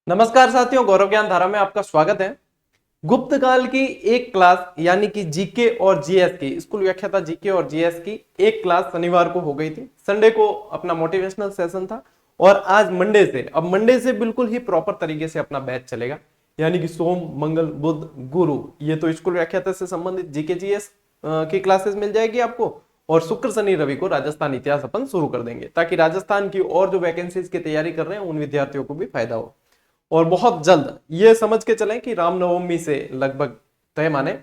नमस्कार साथियों, गौरव ज्ञान धारा में आपका स्वागत है। गुप्त काल की एक क्लास यानी कि जीके और जीएस की स्कूल व्याख्याता जीके और जीएस की एक क्लास शनिवार को हो गई थी। संडे को अपना मोटिवेशनल सेशन था और आज मंडे से बिल्कुल ही प्रॉपर तरीके से अपना बैच चलेगा, यानी कि सोम मंगल बुध गुरु ये तो स्कूल व्याख्याता से संबंधित जीके जीएस की क्लासेस मिल जाएगी आपको, और शुक्र शनि रवि को राजस्थान इतिहास अपन शुरू कर देंगे ताकि राजस्थान की और जो वैकेंसीज की तैयारी कर रहे हैं उन विद्यार्थियों को भी फायदा हो। और बहुत जल्द ये समझ के चलें कि रामनवमी से लगभग तय माने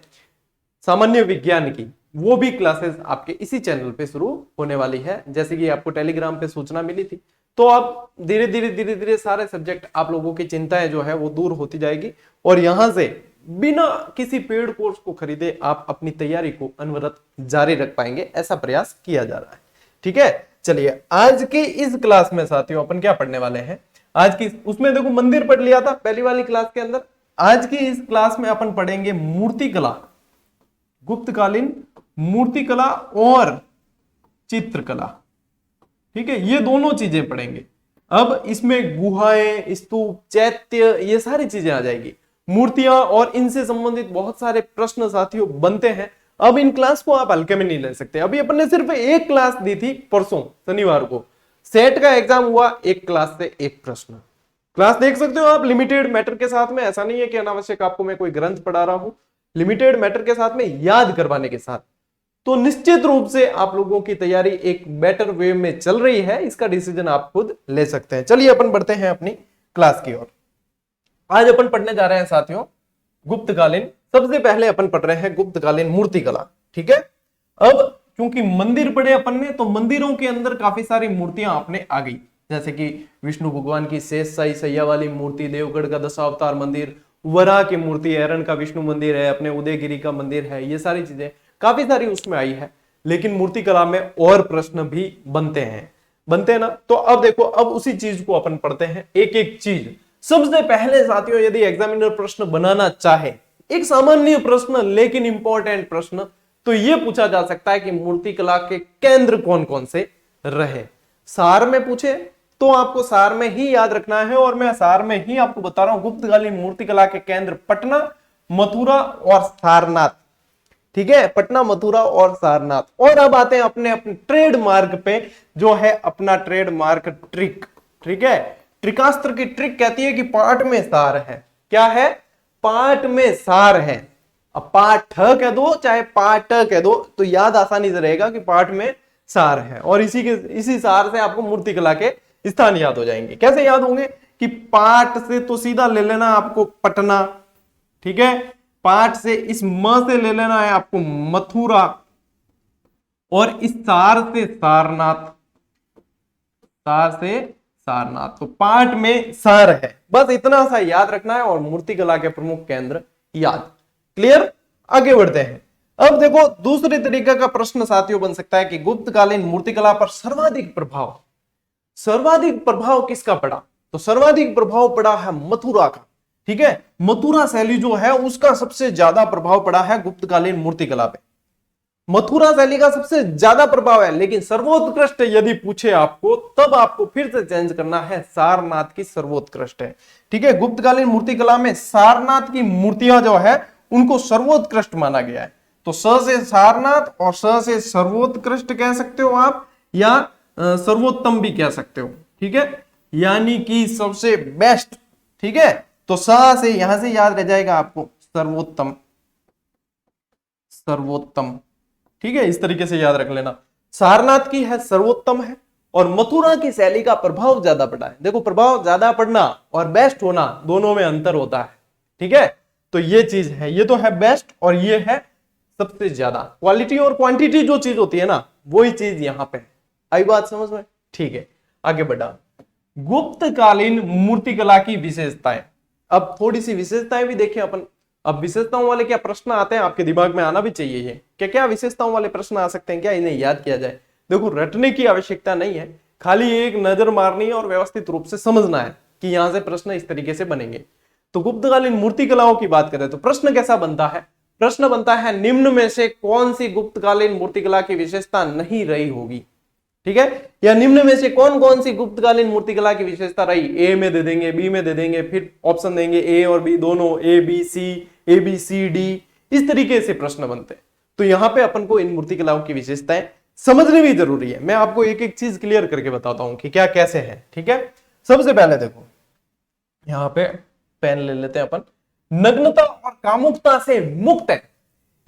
सामान्य विज्ञान की वो भी क्लासेस आपके इसी चैनल पे शुरू होने वाली है। जैसे कि आपको टेलीग्राम पे सूचना मिली थी, तो अब धीरे धीरे सारे सब्जेक्ट आप लोगों की चिंताएं जो है वो दूर होती जाएगी और यहां से बिना किसी पेड कोर्स को खरीदे आप अपनी तैयारी को अनवरत जारी रख पाएंगे, ऐसा प्रयास किया जा रहा है। ठीक है, चलिए आज की इस क्लास में साथियों अपन क्या पढ़ने वाले हैं। आज की उसमें देखो मंदिर पढ़ लिया था पहली वाली क्लास के अंदर। आज की इस क्लास में अपन पढ़ेंगे मूर्तिकला, गुप्तकालीन मूर्तिकला और चित्रकला। ठीक है, ये दोनों चीजें पढ़ेंगे। अब इसमें गुहाएं, स्तूप, चैत्य ये सारी चीजें आ जाएगी, मूर्तियां और इनसे संबंधित बहुत सारे प्रश्न साथियों बनते हैं। अब इन क्लास को आप हल्के में नहीं ले सकते। अभी अपन ने सिर्फ एक क्लास दी थी परसों शनिवार को, सेट का एग्जाम हुआ, एक क्लास से एक प्रश्न। क्लास देख सकते हो आप लिमिटेड मैटर के साथ में, ऐसा नहीं है कि अनावश्यक आपको मैं कोई ग्रंथ पढ़ा रहा हूं, लिमिटेड मैटर के साथ में याद करवाने के साथ। तो निश्चित रूप से आप लोगों की तैयारी एक बेटर वे में चल रही है, इसका डिसीजन आप खुद ले सकते हैं। चलिए अपन बढ़ते हैं अपनी क्लास की ओर। आज अपन पढ़ने जा रहे हैं साथियों गुप्तकालीन, सबसे पहले अपन पढ़ रहे हैं गुप्तकालीन मूर्तिकला। ठीक है, अब क्योंकि मंदिर पढ़े अपन ने, तो मंदिरों के अंदर काफी सारी मूर्तियां आपने आ गई, जैसे कि विष्णु भगवान की शेष साई सैया वाली मूर्ति, देवगढ़ का दशावतार मंदिर, वराह की मूर्ति, एरन का विष्णु मंदिर है, अपने उदयगिरी का मंदिर है, ये सारी चीजें काफी सारी उसमें आई है। लेकिन मूर्तिकला में और प्रश्न भी बनते हैं ना। तो अब देखो, अब उसी चीज को अपन पढ़ते हैं एक एक चीज। सबसे पहले साथियों, यदि एग्जामिनर प्रश्न बनाना चाहे, एक सामान्य प्रश्न लेकिन इंपॉर्टेंट प्रश्न, तो यह पूछा जा सकता है कि मूर्तिकला के केंद्र कौन कौन से रहे। सार में पूछे तो आपको सार में ही याद रखना है, और मैं सार में ही आपको बता रहा हूं गुप्तकालीन मूर्तिकला के केंद्र पटना, मथुरा और सारनाथ। ठीक है, पटना, मथुरा और सारनाथ। और अब आते हैं अपने अपने ट्रेडमार्क पे, जो है अपना ट्रेडमार्क ट्रिक। ठीक है, ट्रिकास्त्र की ट्रिक कहती है कि पाठ में सार है। क्या है? पाठ में सार है। अब पाठ कह दो चाहे पाठ कह दो तो याद आसानी से रहेगा कि पाठ में सार है, और इसी सार से आपको मूर्तिकला के स्थान याद हो जाएंगे। कैसे याद होंगे कि पाठ से तो सीधा ले लेना आपको पटना, ठीक है, पाठ से इस म से ले लेना है आपको मथुरा, और इस सार से सारनाथ, सार से सारनाथ। तो पाठ में सार है, बस इतना सा याद रखना है, और मूर्तिकला के प्रमुख केंद्र याद। क्लियर? आगे बढ़ते हैं। अब देखो दूसरे तरीके का प्रश्न साथियों बन सकता है कि गुप्तकालीन मूर्तिकला पर सर्वाधिक प्रभाव किसका पड़ा? तो सर्वाधिक प्रभाव पड़ा है मथुरा का। ठीक है, मथुरा शैली जो है उसका सबसे ज्यादा प्रभाव पड़ा है गुप्तकालीन मूर्तिकला पे। मथुरा शैली का सबसे ज्यादा प्रभाव है, लेकिन सर्वोत्कृष्ट यदि पूछे आपको, तब आपको फिर से चेंज करना है, सारनाथ की सर्वोत्कृष्ट है। ठीक है, गुप्तकालीन मूर्तिकला में सारनाथ की मूर्तियां जो है उनको सर्वोत्कृष्ट माना गया है। तो स से सारनाथ और स से सर्वोत्कृष्ट कह सकते हो आप, या सर्वोत्तम भी कह सकते हो। ठीक है, यानी कि सबसे बेस्ट। ठीक है, तो स से यहां से याद रह जाएगा आपको सर्वोत्तम, सर्वोत्तम। ठीक है, इस तरीके से याद रख लेना। सारनाथ की है सर्वोत्तम है, और मथुरा की शैली का प्रभाव ज्यादा पड़ा है। देखो, प्रभाव ज्यादा पड़ना और बेस्ट होना दोनों में अंतर होता है। ठीक है, तो ये चीज है, ये तो है बेस्ट और ये है सबसे ज्यादा। क्वालिटी और क्वांटिटी जो चीज होती है ना, वही चीज यहां पे है। आई बात समझ में? ठीक है, आगे बढ़ा। गुप्तकालीन मूर्तिकला की विशेषताएं। अब थोड़ी सी विशेषताएं भी देखें अपन। अब विशेषताओं वाले क्या प्रश्न आते हैं आपके दिमाग में, आना भी चाहिए ये, क्या क्या विशेषताओं वाले प्रश्न आ सकते हैं, क्या इन्हें याद किया जाए? देखो, रटने की आवश्यकता नहीं है, खाली एक नजर मारनी है और व्यवस्थित रूप से समझना है कि यहां से प्रश्न इस तरीके से बनेंगे। तो गुप्तकालीन मूर्तिकलाओं की बात करें तो प्रश्न कैसा बनता है? प्रश्न बनता है, निम्न में से कौन सी गुप्तकालीन मूर्तिकला की विशेषता नहीं रही होगी? ठीक है। या निम्न में से कौन कौन सी गुप्तकालीन मूर्तिकला की विशेषता रही, ए में दे देंगे, बी में दे देंगे, फिर ऑप्शन देंगे ए और बी दोनों, ए बी सी डी, इस तरीके से प्रश्न बनते हैं। तो यहां पे अपन को इन मूर्तिकलाओं की विशेषताएं समझनी भी जरूरी है। मैं आपको एक एक चीज क्लियर करके बताता हूं कि क्या कैसे है, ठीक है। सबसे पहले देखो यहां पे पेन ले लेते हैं अपन, नग्नता और कामुकता से मुक्त है,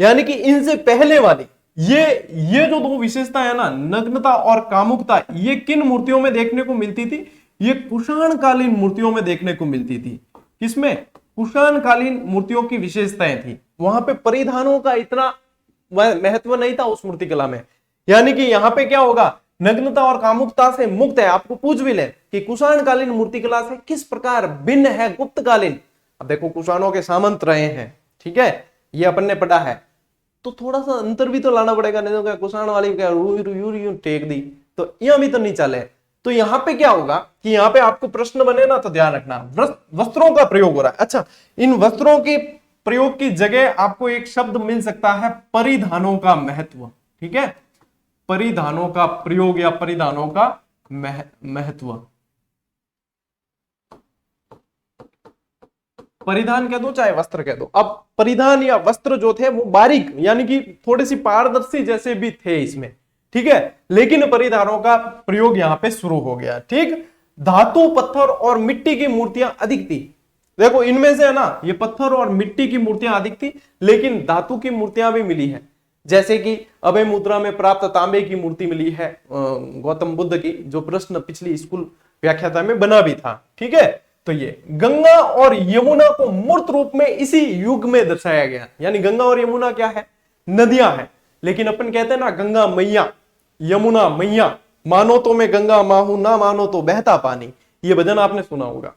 यानी कि इनसे पहले वाली ये जो दो विशेषता है ना, नग्नता और कामुकता, ये किन मूर्तियों में देखने को मिलती थी, ये कुषाणकालीन मूर्तियों में देखने को मिलती थी। किसमें? कुषाणकालीन मूर्तियों की विशेषताएं थी। वहां पे परिधानों का इतना महत्व नहीं था उस मूर्तिकला में, यानी कि यहां पे क्या होगा, नग्नता और कामुकता से मुक्त है। आपको पूछ भी ले कि कुषाणकालीन मूर्तिकला से किस प्रकार भिन्न है गुप्तकालीन। अब देखो कुषाणों के सामंत रहे हैं, ठीक है, ये अपन ने पढ़ा है, तो थोड़ा सा अंतर भी तो लाना पड़ेगा, नहीं तो क्या कुषाण वाली क्या यूं टेक दी, तो यहां भी तो नहीं चले। तो यहां पे क्या होगा कि यहां पे आपको प्रश्न बने ना, तो ध्यान रखना वस्त्रों का प्रयोग हो रहा है। अच्छा, इन वस्त्रों के प्रयोग की जगह आपको एक शब्द मिल सकता है परिधानों का महत्व, ठीक है, परिधानों का प्रयोग या परिधानों का महत्व। परिधान कह दो चाहे वस्त्र कह दो। अब परिधान या वस्त्र जो थे वो बारीक यानी कि थोड़ी सी पारदर्शी जैसे भी थे इसमें, ठीक है, लेकिन परिधानों का प्रयोग यहां पे शुरू हो गया, ठीक। धातु, पत्थर और मिट्टी की मूर्तियां अधिक थी। देखो इनमें से है ना, ये पत्थर और मिट्टी की मूर्तियां अधिक थी, लेकिन धातु की मूर्तियां भी मिली है, जैसे कि अभय मुद्रा में प्राप्त तांबे की मूर्ति मिली है गौतम बुद्ध की, जो प्रश्न पिछली स्कूल व्याख्याता में बना भी था, ठीक है। तो ये गंगा और यमुना को मूर्त रूप में इसी युग में दर्शाया गया, यानी गंगा और यमुना क्या है, नदियां हैं, लेकिन अपन कहते हैं ना गंगा मैया, यमुना मैया, मानो तो मैं गंगा मां हूं, ना मानो तो बहता पानी, ये भजन आपने सुना होगा।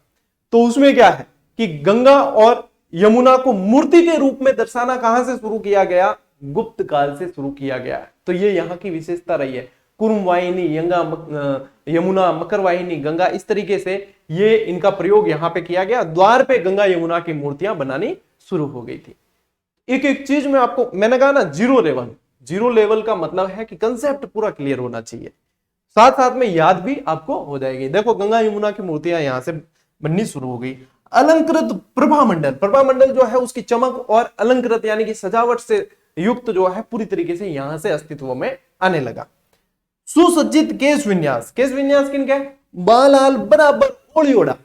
तो उसमें क्या है कि गंगा और यमुना को मूर्ति के रूप में दर्शाना कहां से शुरू किया गया, गुप्त काल से शुरू किया गया। तो ये यहाँ की विशेषता रही है। कुरुम वाहिनी, यमुना, मकर वाहिनी, गंगा, इस तरीके से ये इनका प्रयोग यहां पे किया गया। द्वार पे गंगा यमुना की मूर्तियां बनानी शुरू हो गई थी। एक एक चीज में आपको मैंने कहा ना, जीरो लेवल का मतलब है कि कंसेप्ट पूरा क्लियर होना चाहिए, साथ साथ में याद भी आपको हो जाएगी। देखो गंगा यमुना की मूर्तियां यहां से बननी शुरू हो गई। अलंकृत प्रभामंडल जो है उसकी चमक और अलंकृत यानी कि सजावट से युक्त जो है पूरी तरीके से यहां से अस्तित्व में आने लगा। सुसज्जित केश विन्यास किनके, बाल बराबर ओढ़ियोड़ा,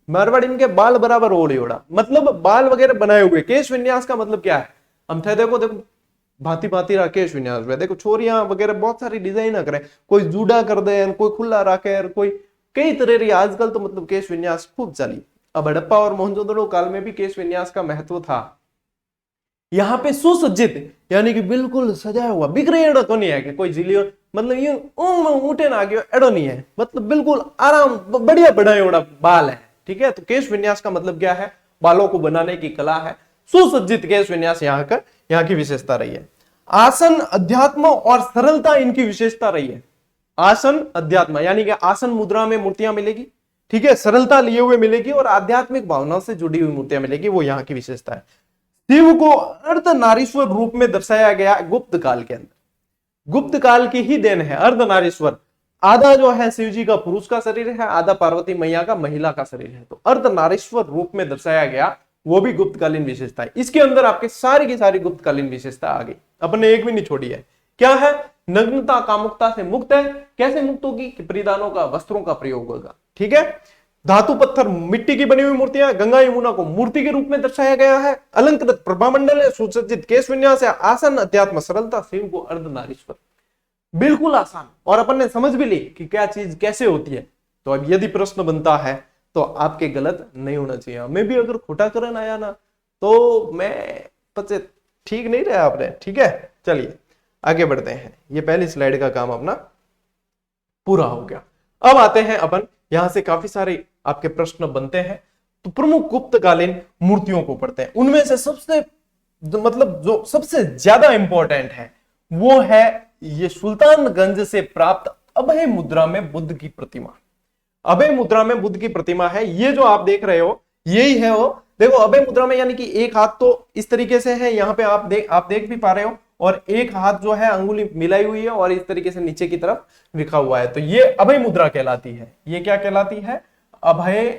मारवाड़ी इनके बाल बराबर ओढ़ियोड़ा, मतलब बाल वगैरह बनाए हुए। केश विन्यास का मतलब क्या है, हम थे देखो भांति भांति रा केश विन्यास में देखो छोरियां वगैरह बहुत सारी डिजाइन करे, कोई जूडा कर दे, कोई खुला रखे, कोई कई तरह की। आजकल तो मतलब केश विन्यास खूब चली। अब हड़प्पा और मोहनजोदड़ो काल में भी केश विन्यास का महत्व था। यहाँ पे सुसज्जित यानी कि बिल्कुल सजाया हुआ, बिखरे एड़ो तो नहीं है कि कोई जिलियो, मतलब ये ऊँटे ना गयो एड़ो नहीं है, मतलब बिल्कुल आराम बढ़िया बढ़ाए हुआ बाल है, ठीक है। तो केश विन्यास का मतलब क्या है, बालों को बनाने की कला है। सुसज्जित केश विन्यास यहाँ की विशेषता रही है। आसन, अध्यात्म और सरलता इनकी विशेषता रही है। आसन, अध्यात्म यानी कि आसन मुद्रा में मूर्तियां मिलेगी, ठीक है, सरलता लिए हुए मिलेगी और आध्यात्मिक भावनाओं से जुड़ी हुई मूर्तियां मिलेगी, वो यहाँ की विशेषता है। शिव को अर्धनारीश्वर रूप में दर्शाया गया गुप्त काल के अंदर। गुप्त काल की ही देन है अर्धनारीश्वर। आधा जो है शिव जी का पुरुष का शरीर है, आधा पार्वती मैया का महिला का शरीर है, तो अर्धनारीश्वर रूप में दर्शाया गया, वो भी गुप्तकालीन विशेषता है। इसके अंदर आपके सारी की सारी गुप्तकालीन विशेषता आ गई, अपने एक भी नहीं छोड़ी है। क्या है, नग्नता कामुकता से मुक्त है। कैसे मुक्त होगी कि परिधानों का, वस्त्रों का प्रयोग होगा, ठीक है। धातु, पत्थर, मिट्टी की बनी हुई मूर्तियां, गंगा यमुना को मूर्ति के रूप में दर्शाया गया है। अलंकृत प्रभामंडल है, सुसज्जित केश विन्यास है, आसन, अध्यात्म, सरलता, शिव को अर्धनारीश्वर। बिल्कुल आसान, और अपन ने समझ भी ली कि क्या चीज कैसे होती है। तो अब यदि प्रश्न बनता है तो आपके गलत नहीं होना चाहिए। मैं भी अगर खोटा करन आया ना तो मैं पचे ठीक नहीं रहा आपने, ठीक है। चलिए आगे बढ़ते हैं, ये पहली स्लाइड का काम अपना पूरा हो गया। अब आते हैं अपन, यहां से काफी सारे आपके प्रश्न बनते हैं, तो प्रमुख गुप्तकालीन मूर्तियों को पढ़ते हैं। उनमें से सबसे मतलब जो सबसे ज्यादा इंपॉर्टेंट है वो है ये सुल्तानगंज से प्राप्त अभय मुद्रा में बुद्ध की प्रतिमा। अभय मुद्रा में बुद्ध की प्रतिमा है, ये जो आप देख रहे हो यही है वो। देखो अभय मुद्रा में यानी कि एक हाथ तो इस तरीके से है, यहाँ पे आप देख भी पा रहे हो, और एक हाथ जो है अंगुली मिलाई हुई है और इस तरीके से नीचे की तरफ लिखा हुआ है। तो ये अभय मुद्रा कहलाती है। ये क्या कहलाती है? अभय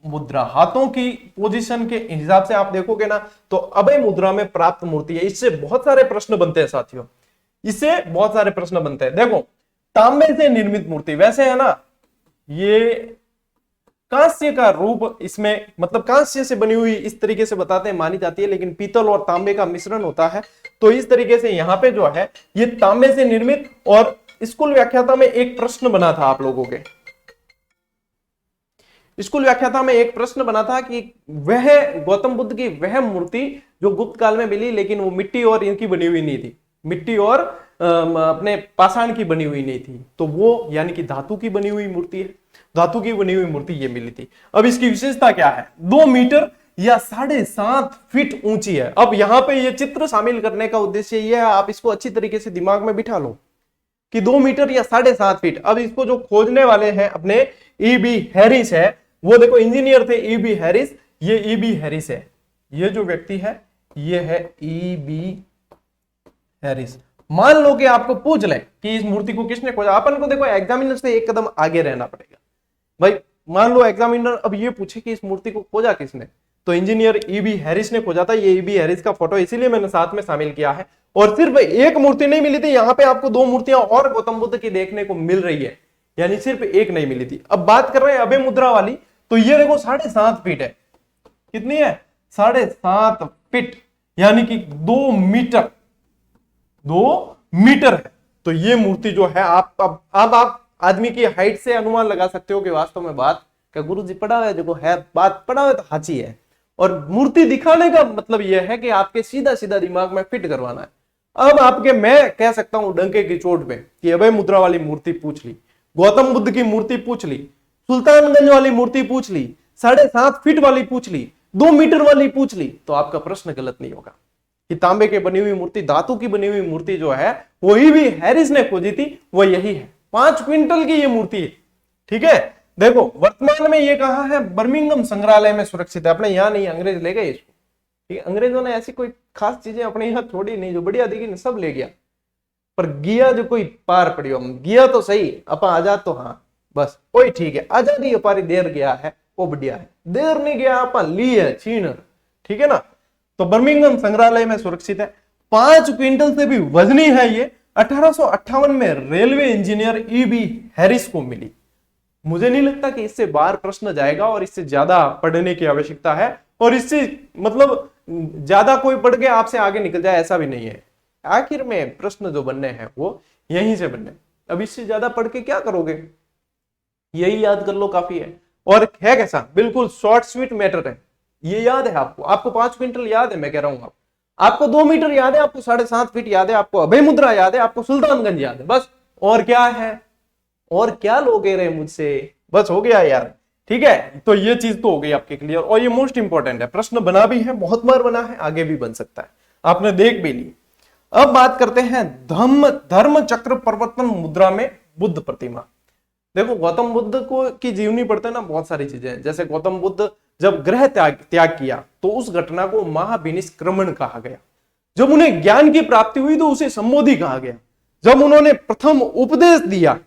मुद्रा। हाथों की पोजीशन के हिसाब से आप देखोगे ना तो अभय मुद्रा में प्राप्त मूर्ति है। इससे बहुत सारे प्रश्न बनते हैं साथियों, इससे बहुत सारे प्रश्न बनते हैं। देखो, तांबे से निर्मित मूर्ति, वैसे है ना ये कांस्य का रूप, इसमें मतलब कांस्य से बनी हुई इस तरीके से बताते हैं मानी जाती है, लेकिन पीतल और तांबे का मिश्रण होता है। तो इस तरीके से यहाँ पे जो है ये तांबे से निर्मित। और स्कूल व्याख्याता में एक प्रश्न बना था आप लोगों के, स्कूल व्याख्याता में एक प्रश्न बना था कि वह गौतम बुद्ध की वह मूर्ति जो गुप्त काल में मिली लेकिन वो मिट्टी और इनकी बनी हुई नहीं थी, मिट्टी और अपने पाषाण की बनी हुई नहीं थी, तो वो यानी कि धातु की बनी हुई मूर्ति है। धातु की बनी हुई मूर्ति ये मिली थी। अब इसकी विशेषता क्या है? 2 मीटर या 7.5 फीट ऊंची है। अब यहाँ पे ये चित्र शामिल करने का उद्देश्य ये है, आप इसको अच्छी तरीके से दिमाग में बिठा लो कि 2 मीटर या 7.5 फीट। अब इसको जो खोजने वाले हैं अपने E.B. हैरिस है, वो देखो इंजीनियर थे E.B. हैरिस, ये E.B. हैरिस है, ये जो व्यक्ति है ये है E.B. हैरिस। मान लो कि आपको पूछ ले कि इस मूर्ति को किसने खोजा, अपन को देखो एग्जामिनर से एक कदम आगे रहना पड़ेगा भाई। मान लो एग्जामिनर अब ये पूछे कि इस मूर्ति को खोजा किसने, तो इंजीनियर E.B. हैरिस ने खोजा था। ये E.B. हैरिस का फोटो इसीलिए मैंने साथ में शामिल किया है। और सिर्फ एक मूर्ति नहीं मिली थी, यहाँ पे आपको 2 मूर्तियां और गौतम बुद्ध की देखने को मिल रही है, यानी सिर्फ एक नहीं मिली थी। अब बात कर रहे हैं अभय मुद्रा वाली, तो ये देखो 7.5 फीट है। कितनी है? 7.5 फीट, यानी कि 2 मीटर, 2 मीटर है। तो ये मूर्ति जो है अब आप आदमी की हाइट से अनुमान लगा सकते हो कि वास्तव में बात क्या गुरु जी पढ़ा है, देखो है बात पढ़ा है तो हाची है। और मूर्ति दिखाने का मतलब यह है कि आपके सीधा सीधा दिमाग में फिट करवाना है। अब आपके मैं कह सकता हूं डंके की चोट पे कि अभय मुद्रा वाली मूर्ति पूछ ली, गौतम बुद्ध की मूर्ति पूछ ली, सुल्तानगंज वाली मूर्ति पूछ ली, 7.5 फीट वाली पूछ ली, 2 मीटर वाली पूछ ली, तो आपका प्रश्न गलत नहीं होगा। कि तांबे की बनी हुई मूर्ति, धातु की बनी हुई मूर्ति जो है वही भी हैरिस ने खोजी थी, वो यही है। 5 क्विंटल की ये मूर्ति है। ठीक है, देखो वर्तमान में ये कहा है बर्मिंघम संग्रहालय में सुरक्षित है। अपने यहाँ नहीं, अंग्रेज ले गए इसको। ठीक है, अंग्रेजों ने ऐसी कोई खास चीजें अपने यहाँ छोड़ी नहीं, जो बढ़िया दिखी सब ले गया, पर गिया जो कोई पार पड़ियो, गिया तो सही अपा आजाद तो हाँ बस कोई ठीक है, आजादी अपारी देर गया है वो बढ़िया है, देर नहीं गया अपा ली है छीन। ठीक है ना, तो बर्मिंघम संग्रहालय में सुरक्षित है। 5 क्विंटल से भी वजनी है ये। 1858 में रेलवे इंजीनियर E.B. हैरिस को मिली। मुझे नहीं लगता कि इससे बाहर प्रश्न जाएगा और इससे ज्यादा पढ़ने की आवश्यकता है, और इससे मतलब ज्यादा कोई पढ़ के आपसे आगे निकल जाए ऐसा भी नहीं है। आखिर में प्रश्न जो बनने हैं वो यहीं से बनने। अब इससे ज्यादा पढ़ के क्या करोगे, यही याद कर लो काफी है। और है कैसा, बिल्कुल शॉर्ट स्वीट मैटर है। ये याद है आपको, आपको 5 क्विंटल याद है, मैं कह रहा हूं आपको 2 मीटर याद है, आपको 7.5 फीट याद है, आपको अभय मुद्रा याद है, आपको सुल्तानगंज याद है, बस। और क्या है, और क्या लोग कह रहे हैं मुझसे, बस हो गया यार। ठीक है, तो ये चीज तो हो गई आपके क्लियर, और ये मोस्ट इंपॉर्टेंट है। प्रश्न बना भी है, बहुत बार बना है, आगे भी बन सकता है, आपने देख भी ली। अब बात करते हैं धर्म चक्र परिवर्तन मुद्रा में बुद्ध प्रतिमा। देखो गौतम बुद्ध को की जीवनी पढ़ते हैं ना, बहुत सारी चीजें हैं। जैसे गौतम बुद्ध जब ग्रह त्याग किया तो उस घटना को महाविनिष्क्रमण कहा गया। जब उन्हें ज्ञान की प्राप्ति हुई तो उसे संबोधि कहा गया। जब उन्होंने प्रथम उपदेश दिया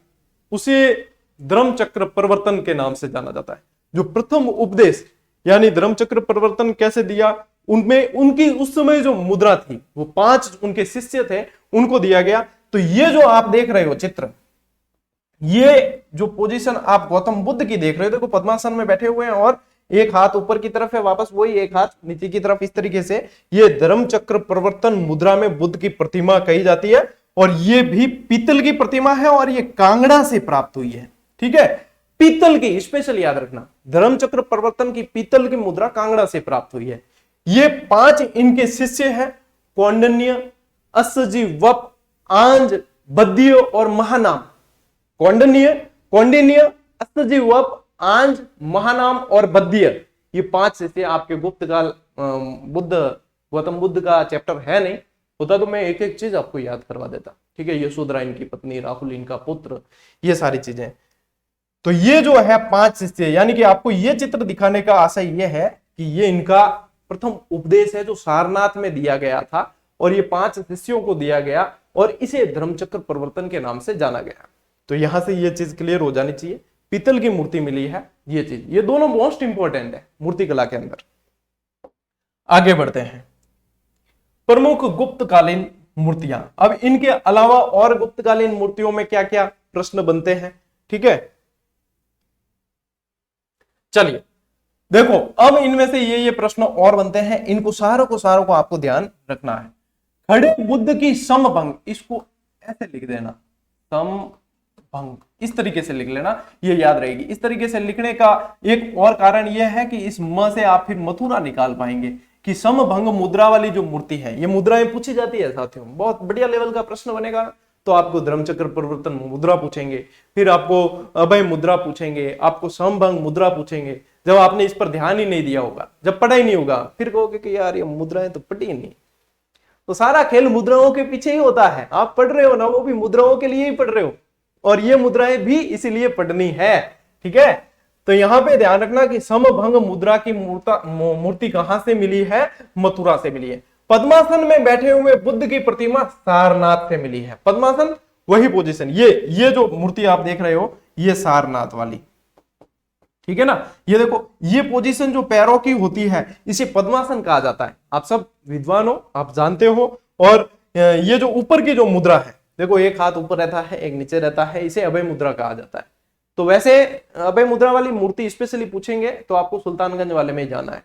उसे धर्म चक्र परिवर्तन के नाम से जाना जाता है। जो प्रथम उपदेश यानी धर्म चक्र परिवर्तन कैसे दिया, उनमें उनकी उस समय जो मुद्रा थी वो 5 उनके शिष्य थे उनको दिया गया। तो ये जो आप देख रहे हो चित्र, ये जो पोजीशन आप गौतम बुद्ध की देख रहे हो, देखो पद्मासन में बैठे हुए हैं और एक हाथ ऊपर की तरफ है, वापस वही एक हाथ नीचे की तरफ, इस तरीके से ये धर्म चक्र परिवर्तन मुद्रा में बुद्ध की प्रतिमा कही जाती है। और ये भी पीतल की प्रतिमा है और ये कांगड़ा से प्राप्त हुई है। ठीक है, पीतल की, स्पेशल याद रखना, धर्म चक्र परिवर्तन की पीतल की मुद्रा कांगड़ा से प्राप्त हुई है। ये 5 इनके शिष्य हैं, कौंडिन्य, अस्सजीवप, आंज, बद्य और महानाम। कौंडिन्य, अस्सजीवप, आंज, महानाम और बद्य, ये 5 शिष्य आपके गुप्त काल गौतम बुद्ध का चैप्टर है नहीं होता तो मैं एक एक चीज आपको याद करवा देता। ठीक है, यशोधरा इनकी पत्नी, राहुल इनका पुत्र, ये सारी चीजें। तो ये जो है 5 शिष्य, यानी कि आपको ये चित्र दिखाने का आशय ये है कि ये इनका प्रथम उपदेश है जो सारनाथ में दिया गया था। और ये 5 शिष्यों को दिया गया और इसे धर्मचक्र प्रवर्तन के नाम से जाना गया। तो यहां से ये चीज क्लियर हो जानी चाहिए, पीतल की मूर्ति मिली है, ये चीज, ये दोनों मोस्ट इंपॉर्टेंट है मूर्ति कला के अंदर। आगे बढ़ते हैं, प्रमुख गुप्तकालीन मूर्तियां। अब इनके अलावा और गुप्तकालीन मूर्तियों में क्या क्या प्रश्न बनते हैं, ठीक है। चलिए देखो, अब इनमें से ये प्रश्न और बनते हैं, इनको सारों को आपको ध्यान रखना है। खड़े बुद्ध की समभंग, इसको ऐसे लिख देना, समभंग, इस तरीके से लिख लेना, ये याद रहेगी। इस तरीके से लिखने का एक और कारण यह है कि इस म से आप फिर मथुरा निकाल पाएंगे कि समभंग मुद्रा वाली जो मूर्ति है, ये मुद्राएं पूछी जाती है साथियों, बहुत बढ़िया लेवल का प्रश्न बनेगा। तो आपको धर्मचक्र प्रवर्तन मुद्रा पूछेंगे, फिर आपको अभय मुद्रा पूछेंगे, आपको समभंग मुद्रा पूछेंगे। जब आपने इस पर ध्यान ही नहीं दिया होगा, जब पढ़ा ही नहीं होगा, फिर कहोगे कि यार ये मुद्राएं तो पढ़ी ही नहीं। तो सारा खेल मुद्राओं के पीछे ही होता है, आप पढ़ रहे हो ना, वो भी मुद्राओं के लिए ही पढ़ रहे हो, और ये मुद्राएं भी इसीलिए पढ़नी है, ठीक है। तो यहां पे ध्यान रखना कि समभंग मुद्रा की मूर्ति कहां से मिली है, मथुरा से मिली है। पद्मासन में बैठे हुए बुद्ध की प्रतिमा सारनाथ से मिली है। पद्मासन वही पोजीशन, ये जो मूर्ति आप देख रहे हो, ये सारनाथ वाली, ठीक है ना। ये देखो, ये पोजीशन जो पैरों की होती है, इसे पद्मासन कहा जाता है। आप सब विद्वान हो, आप जानते हो। और ये जो ऊपर की जो मुद्रा है, देखो एक हाथ ऊपर रहता है, एक नीचे रहता है, इसे अभय मुद्रा कहा जाता है। तो वैसे अभय मुद्रा वाली मूर्ति स्पेशली पूछेंगे तो आपको सुल्तानगंज वाले में ही जाना है।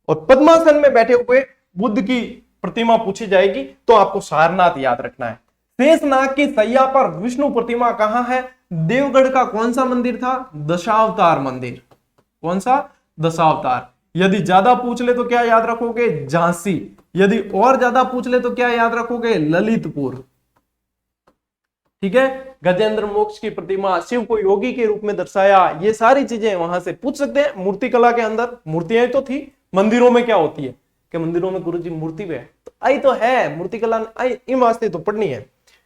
और पद्मासन में बैठे हुए बुद्ध की प्रतिमा पूछी जाएगी तो आपको सारनाथ याद रखना है। शेषनाग की सैया पर विष्णु प्रतिमा कहां है? देवगढ़ का कौन सा मंदिर था? दशावतार मंदिर। कौन सा? दशावतार। यदि ज्यादा पूछ ले तो क्या याद रखोगे? झांसी। यदि और ज्यादा पूछ ले तो क्या याद रखोगे? ललितपुर। ठीक है। गजेंद्र मोक्ष की प्रतिमा, शिव को योगी के रूप में दर्शाया, ये सारी चीजें वहां से पूछ सकते हैं। मूर्ति कला के अंदर मूर्तियां तो थी, मंदिरों में क्या होती है कि मंदिरों में गुरुजी मूर्ति पे तो आई तो है, मूर्ति कला आई इन वास्ते तो पढ़नी है।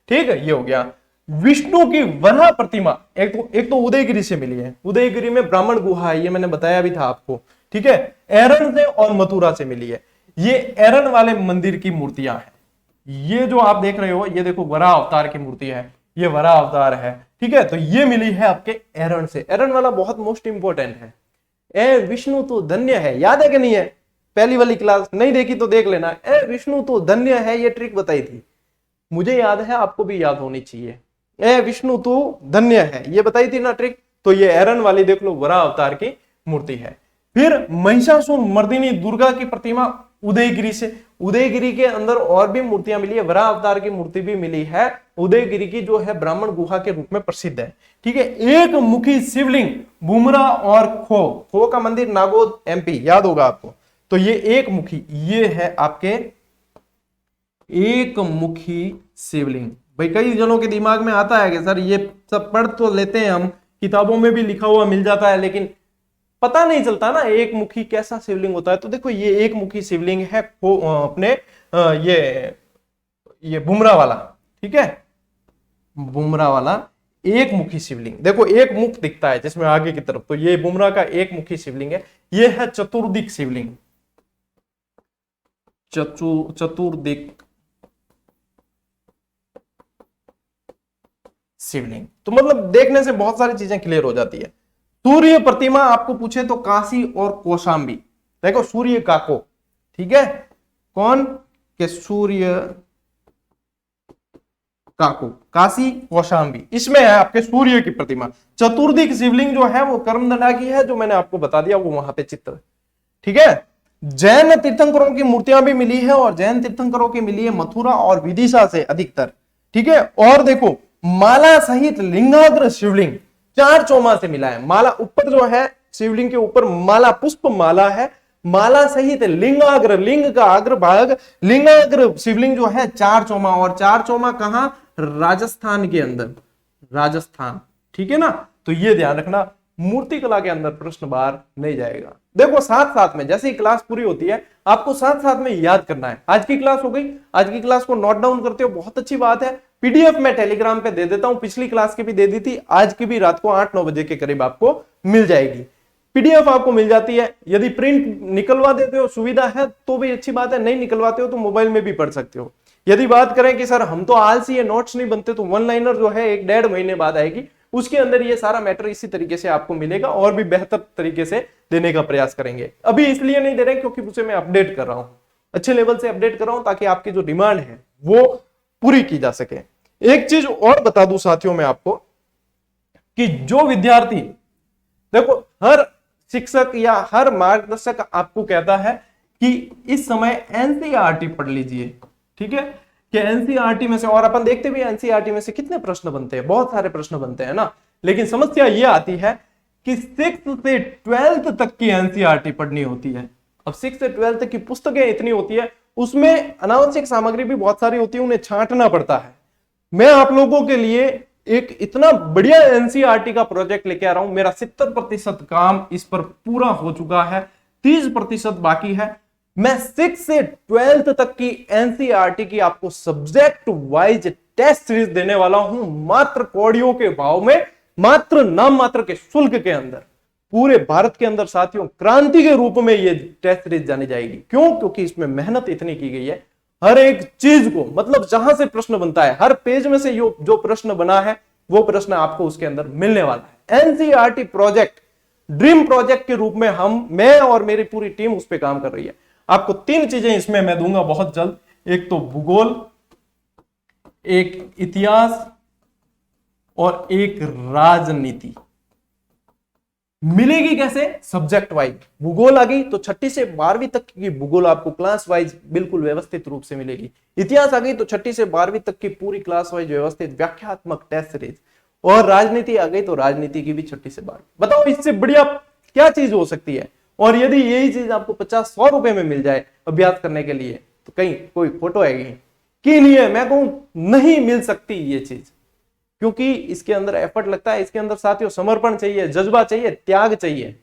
ठीक है, ये हो गया। विष्णु की वराह प्रतिमा एक तो उदयगिरी से मिली है। उदयगिरी में ब्राह्मण गुहा है, ये मैंने बताया भी था आपको। ठीक है, एरन से और मथुरा से मिली है। ये एरन वाले मंदिर की मूर्तियां हैं। ये जो आप देख रहे हो, ये देखो वराह अवतार की मूर्ति है, ये वराह अवतार है। ठीक है, तो ये मिली है आपके एरन से। एरन वाला बहुत मोस्ट इंपोर्टेंट है। ए विष्णु तो धन्य है, याद है कि नहीं है? पहली वाली क्लास नहीं देखी तो देख लेना। ए विष्णु तो धन्य है, ये ट्रिक बताई थी, मुझे याद है, आपको भी याद होनी चाहिए। ए विष्णु तो धन्य है, ये बताई थी ना ट्रिक। तो ये एरन वाली देख लो, वराह अवतार की मूर्ति है। फिर महिषासुर मर्दिनी दुर्गा की प्रतिमा उदयगिरी से। उदयगिरी के अंदर और भी मूर्तियां मिली है, वराह अवतार की मूर्ति भी मिली है। उदयगिरी की जो है ब्राह्मण गुहा के रूप में प्रसिद्ध है। ठीक है, एक मुखी शिवलिंग बुमरा और खो का मंदिर नागोद एमपी, याद होगा आपको। तो ये एक मुखी, ये है आपके एक मुखी शिवलिंग। भाई कई जनों के दिमाग में आता है कि सर ये सब पढ़ तो लेते हैं हम, किताबों में भी लिखा हुआ मिल जाता है, लेकिन पता नहीं चलता ना एक मुखी कैसा शिवलिंग होता है। तो देखो ये एक मुखी शिवलिंग है अपने ये बुमरा वाला। ठीक है, बुमरा वाला एक मुखी शिवलिंग, देखो एक मुख दिखता है जिसमें आगे की तरफ, तो ये बुमरा का एक मुखी शिवलिंग है। ये है चतुर्दिक शिवलिंग, चतुर्दिक शिवलिंग। तो मतलब देखने से बहुत सारी चीजें क्लियर हो जाती है। सूर्य प्रतिमा आपको पूछे तो काशी और कौशाम्बी। देखो सूर्य काको, ठीक है, कौन के सूर्य काको, काशी कौशाम्बी, इसमें है आपके सूर्य की प्रतिमा। चतुर्दिक शिवलिंग जो है वो कर्मदंडा की है, जो मैंने आपको बता दिया वो वहां पे चित्र। ठीक है, जैन तीर्थंकरों की मूर्तियां भी मिली है, और जैन तीर्थंकरों की मिली है मथुरा और विदिशा से अधिकतर। ठीक है, और देखो माला सहित लिंगाग्र शिवलिंग 4 चौमा से मिला है। माला ऊपर जो है शिवलिंग के ऊपर माला, पुष्प माला है, माला सहित लिंगाग्र, लिंग का अग्र भाग, लिंगाग्र शिवलिंग जो है 4 चौमा। और 4 चौमा कहां? राजस्थान के अंदर, राजस्थान। ठीक है ना, तो ये ध्यान रखना, मूर्ति कला के अंदर प्रश्न बाहर नहीं जाएगा। देखो साथ साथ में जैसे ही क्लास पूरी होती है आपको साथ साथ में याद करना है। आज की क्लास हो गई, आज की क्लास को नोट डाउन करते हो, बहुत अच्छी बात है। पीडीएफ मैं टेलीग्राम पे दे देता हूं, पिछली क्लास की भी दे दी थी, आज की भी रात को 8-9 बजे के करीब आपको मिल जाएगी। पीडीएफ आपको मिल जाती है। यदि प्रिंट निकलवा देते हो, सुविधा है तो भी अच्छी बात है, नहीं निकलवाते हो तो मोबाइल में भी पढ़ सकते हो। यदि बात करें कि सर हम तो आलसी है, नोट्स नहीं बनते, तो वन लाइनर जो है 1-1.5 महीने बाद आएगी, उसके अंदर ये सारा मैटर इसी तरीके से आपको मिलेगा और भी बेहतर तरीके से देने का प्रयास करेंगे। अभी इसलिए नहीं दे रहे क्योंकि उसे मैं अपडेट कर रहा हूं, अच्छे लेवल से अपडेट कर रहा हूं, ताकि आपकी जो डिमांड है वो पूरी की जा सके। एक चीज और बता दूं साथियों मैं आपको कि जो विद्यार्थी, देखो हर शिक्षक या हर मार्गदर्शक आपको कहता है कि इस समय एनसीईआरटी पढ़ लीजिए, ठीक है, कि एनसीईआरटी में से, और अपन देखते भी एनसीईआरटी में से कितने प्रश्न बनते हैं, बहुत सारे प्रश्न बनते हैं ना। लेकिन समस्या ये आती है कि 6th से 12th तक की एनसीईआरटी पढ़नी होती है। अब 6th से 12th तक की पुस्तकें इतनी होती है, उसमें अनावश्यक सामग्री भी बहुत सारी होती है, उन्हें छांटना पड़ता है। मैं आप लोगों के लिए एक इतना बढ़िया एनसीईआरटी का प्रोजेक्ट लेके आ रहा हूं। मेरा 70% काम इस पर पूरा हो चुका है, 30% बाकी है। मैं 6 से 12th तक की एनसीईआरटी की आपको सब्जेक्ट वाइज टेस्ट सीरीज देने वाला हूं, मात्र कौड़ियों के भाव में, मात्र नाम मात्र के शुल्क के अंदर, पूरे भारत के अंदर साथियों क्रांति के रूप में ये टेस्ट सीरीज जानी जाएगी। क्यों? क्योंकि इसमें मेहनत इतनी की गई है, हर एक चीज को, मतलब जहां से प्रश्न बनता है, हर पेज में से जो प्रश्न बना है वो प्रश्न आपको उसके अंदर मिलने वाला है। एनसीईआरटी प्रोजेक्ट ड्रीम प्रोजेक्ट के रूप में मैं और मेरी पूरी टीम उस पर काम कर रही है। आपको 3 चीजें इसमें मैं दूंगा बहुत जल्द, एक तो भूगोल, एक इतिहास और एक राजनीति। मिलेगी कैसे? Subject wise. भूगोल आ गई तो 6ठी से 12वीं तक की भूगोल आपको क्लास वाइज बिल्कुल व्यवस्थित रूप से मिलेगी। इतिहास आ गई तो 6ठी से 12वीं तक की पूरी क्लास वाइज व्यवस्थित व्याख्यात्मक टेस्ट सीरीज, और राजनीति आ गई तो राजनीति की भी 6ठी से 12वीं। बताओ इससे बढ़िया क्या चीज हो सकती है? और यदि यही चीज आपको 50-100 रुपए में मिल जाए अभ्यास करने के लिए, तो कहीं कोई फोटो है कि नहीं है? मैं कहूं नहीं मिल सकती ये चीज, क्योंकि इसके अंदर एफर्ट लगता है, इसके अंदर साथियों समर्पण चाहिए, जज्बा चाहिए, त्याग चाहिए।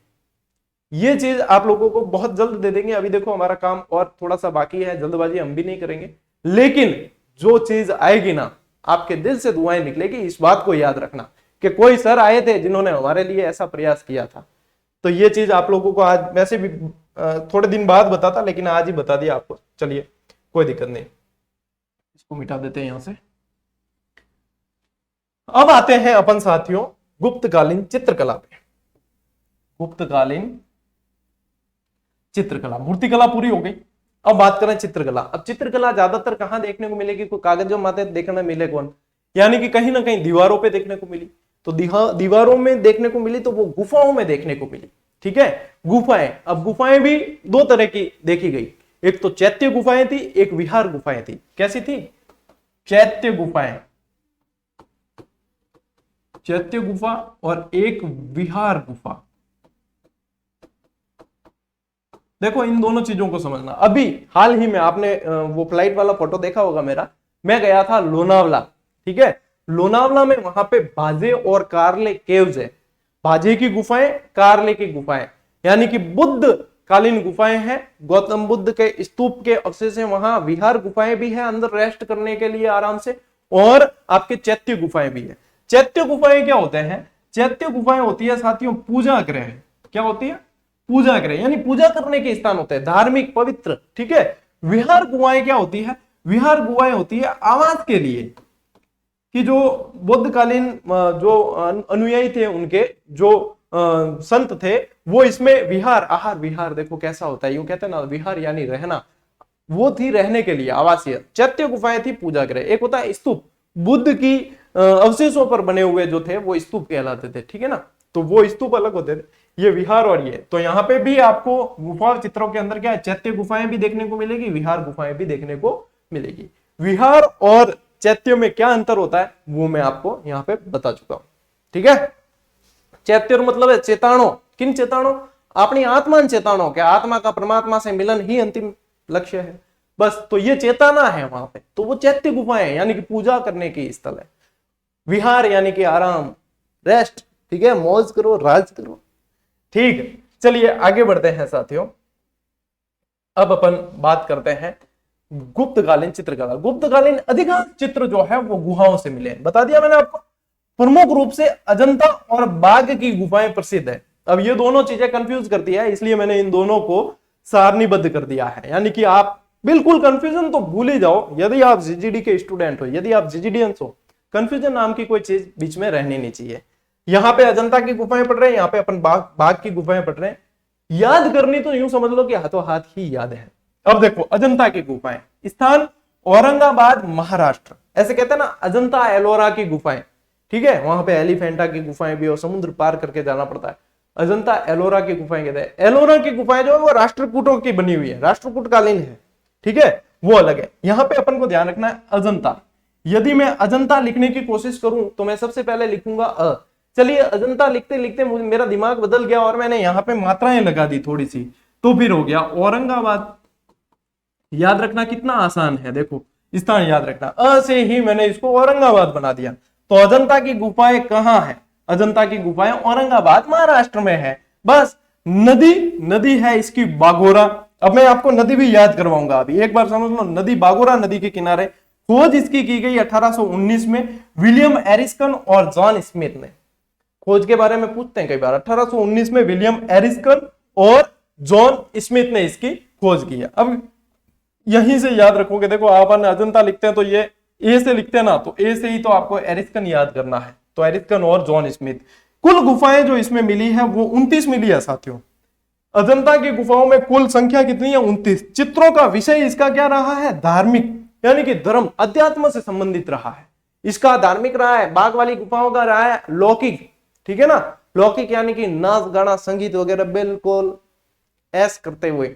ये चीज आप लोगों को बहुत जल्द दे देंगे। अभी देखो हमारा काम और थोड़ा सा बाकी है, जल्दबाजी हम भी नहीं करेंगे, लेकिन जो चीज आएगी ना, आपके दिल से दुआएं निकलेगी। इस बात को याद रखना कि कोई सर आए थे जिन्होंने हमारे लिए ऐसा प्रयास किया था। तो ये चीज आप लोगों को आज, वैसे भी थोड़े दिन बाद बताता, लेकिन आज ही बता दिया आपको। चलिए कोई दिक्कत नहीं, इसको मिटा देते हैं यहां से। अब आते हैं अपन साथियों गुप्तकालीन चित्रकला पे। गुप्तकालीन चित्रकला, मूर्तिकला पूरी हो गई, अब बात करें चित्रकला। अब चित्रकला ज्यादातर कहां देखने को मिलेगी? कोई कागजों माते देखने मिले कौन, यानी कि कहीं ना कहीं दीवारों पे देखने को मिली। तो दीवारों में देखने को मिली तो वो गुफाओं में देखने को मिली, ठीक है, गुफाएं। अब गुफाएं भी 2 तरह की देखी गई, एक तो चैत्य गुफाएं थी, एक विहार गुफाएं थी। कैसी थी? चैत्य गुफाएं, चैत्य गुफा, और एक विहार गुफा। देखो इन दोनों चीजों को समझना। अभी हाल ही में आपने वो फ्लाइट वाला फोटो देखा होगा मेरा, मैं गया था लोनावला, ठीक है। लोनावला में वहां पे भाजे और कारले केव्स है। भाजे की गुफाएं, कारले की गुफाएं, यानी कि बुद्ध कालीन गुफाएं हैं, गौतम बुद्ध के स्तूप के अवशेष हैं वहां। विहार गुफाएं भी है अंदर रेस्ट करने के लिए आराम से, और आपके चैत्य गुफाएं भी है। चैत्य गुफाएं क्या होते हैं? चैत्य गुफाएं होती है साथियों पूजा गृह। क्या होती है? पूजा गृह, यानी पूजा करने के स्थान होते हैं, धार्मिक पवित्र, ठीक है। विहार गुफाएं क्या होती है? विहार गुफाएं होती है आवास के लिए, कि जो बुद्धकालीन जो अनुयायी थे, उनके जो संत थे, वो इसमें विहार, आहार विहार, देखो कैसा होता है, यूं कहते हैं ना, विहार यानी रहना, वो थी रहने के लिए आवासीय। चैत्य गुफाएं थी पूजा गृह। एक होता है स्तूप, बुद्ध की अवशेषों पर बने हुए जो थे वो स्तूप कहलाते थे, ठीक है ना। तो वो स्तूप अलग होते थे, ये विहार और ये। तो यहाँ पे भी आपको गुफा चित्रों के अंदर क्या है, चैत्य गुफाएं भी देखने को मिलेगी, विहार गुफाएं भी देखने को मिलेगी। विहार और चैत्य में क्या अंतर होता है वो मैं आपको यहाँ पे बता चुका हूं, ठीक है। चैत्य मतलब है चेताणो। किन चेताणो? अपनी आत्मा चेताणो, क्या आत्मा का परमात्मा से मिलन ही अंतिम लक्ष्य है, बस। तो ये चेतना है वहां पे, तो वो चैत्य गुफाएं यानी कि पूजा करने की स्थल है। विहार यानी कि आराम, रेस्ट, ठीक है, मौज करो, राज करो, ठीक है। चलिए आगे बढ़ते हैं साथियों। अब अपन बात करते हैं गुप्तकालीन चित्रकला। गुप्तकालीन अधिकांश चित्र जो है वो गुहाओं से मिले हैं, बता दिया मैंने आपको। प्रमुख रूप से अजंता और बाघ की गुफाएं प्रसिद्ध है। अब ये दोनों चीजें कंफ्यूज करती है, इसलिए मैंने इन दोनों को सारणीबद्ध कर दिया है, यानी कि आप बिल्कुल कंफ्यूजन तो भूल ही जाओ। यदि आप जीजीडी के स्टूडेंट हो, यदि आप जीजीडियंस हो, कंफ्यूजन नाम की कोई चीज बीच में रहनी नहीं चाहिए। यहाँ पे अजंता की गुफाएं पढ़ रहे हैं, यहाँ पे अपन बाघ की गुफाएं पढ़ रहे हैं। याद करनी तो यूं समझ लो कि हाथों हाथ ही याद है। अब देखो अजंता की गुफाएं, स्थान औरंगाबाद महाराष्ट्र। ऐसे कहते हैं ना अजंता एलोरा की गुफाएं, ठीक है, वहां पे एलिफेंटा की गुफाएं भी और समुद्र पार करके जाना पड़ता है। अजंता एलोरा की गुफाएं कहते हैं। एलोरा की गुफाएं जो है वो राष्ट्रकूटों की बनी हुई है, राष्ट्रकूट कालीन है, ठीक है, वो अलग है। यहां पे अपन को ध्यान रखना है अजंता। यदि मैं अजंता लिखने की कोशिश करूं तो मैं सबसे पहले लिखूंगा अ। चलिए अजंता लिखते लिखते मेरा दिमाग बदल गया और मैंने यहां पे मात्राएं लगा दी थोड़ी सी, तो फिर हो गया औरंगाबाद। याद रखना कितना आसान है, देखो स्थान याद रखना, अ से ही मैंने इसको औरंगाबाद बना दिया। तो अजंता की गुफाएं कहां है? अजंता की गुफाएं औरंगाबाद महाराष्ट्र में है। बस नदी है इसकी बाघोरा। अब मैं आपको नदी भी याद करवाऊंगा, अभी एक बार समझ लो, नदी बाघोरा नदी के किनारे। खोज इसकी की गई 1819 में विलियम एरिस्कन और जॉन स्मिथ ने। खोज के बारे में पूछते हैं कई बार। 1819 में विलियम एरिस्कन और जॉन स्मिथ ने इसकी खोज की है। अब यहीं से याद रखोगे, देखो आप अजंता लिखते हैं तो ये ए से लिखते हैं ना, तो ए से ही तो आपको एरिस्कन याद करना है। तो एरिस्कन और जॉन स्मिथ। कुल गुफाएं जो इसमें मिली है वो 29 मिली है साथियों। अजंता की गुफाओं में कुल संख्या कितनी है? 29। चित्रों का विषय इसका क्या रहा है? धार्मिक, यानी कि धर्म अध्यात्म से संबंधित रहा है। इसका धार्मिक रहा है। बाघ वाली गुफाओं का रहा है लौकिक, ठीक है ना, लौकिक यानी कि नाच गाना संगीत वगैरह बिल्कुल ऐस करते हुए,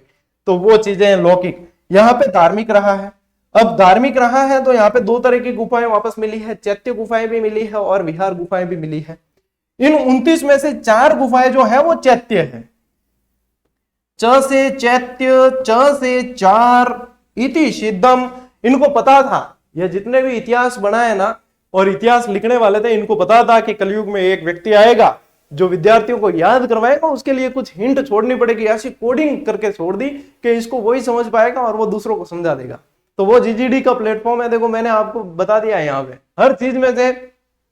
तो वो चीजें लौकिक। यहाँ पे धार्मिक रहा है। अब धार्मिक रहा है तो यहाँ पे दो तरह की गुफाएं वापस मिली है, चैत्य गुफाएं भी मिली है और विहार गुफाएं भी मिली है। इन 29 में से 4 गुफाएं जो है वो चैत्य है। च से चैत्य, च से चार, इति सिद्धम। इनको पता था, ये जितने भी इतिहास बनाए ना और इतिहास लिखने वाले थे, इनको पता था कि कलयुग में एक व्यक्ति आएगा जो विद्यार्थियों को याद करवाएगा। उसके लिए कुछ हिंट छोड़नी पड़ेगी, ऐसी कोडिंग करके छोड़ दी कि इसको वही समझ पाएगा और वो दूसरों को समझा देगा। तो वो जीजीडी का प्लेटफॉर्म है। देखो मैंने आपको बता दिया है, यहाँ पे हर चीज में से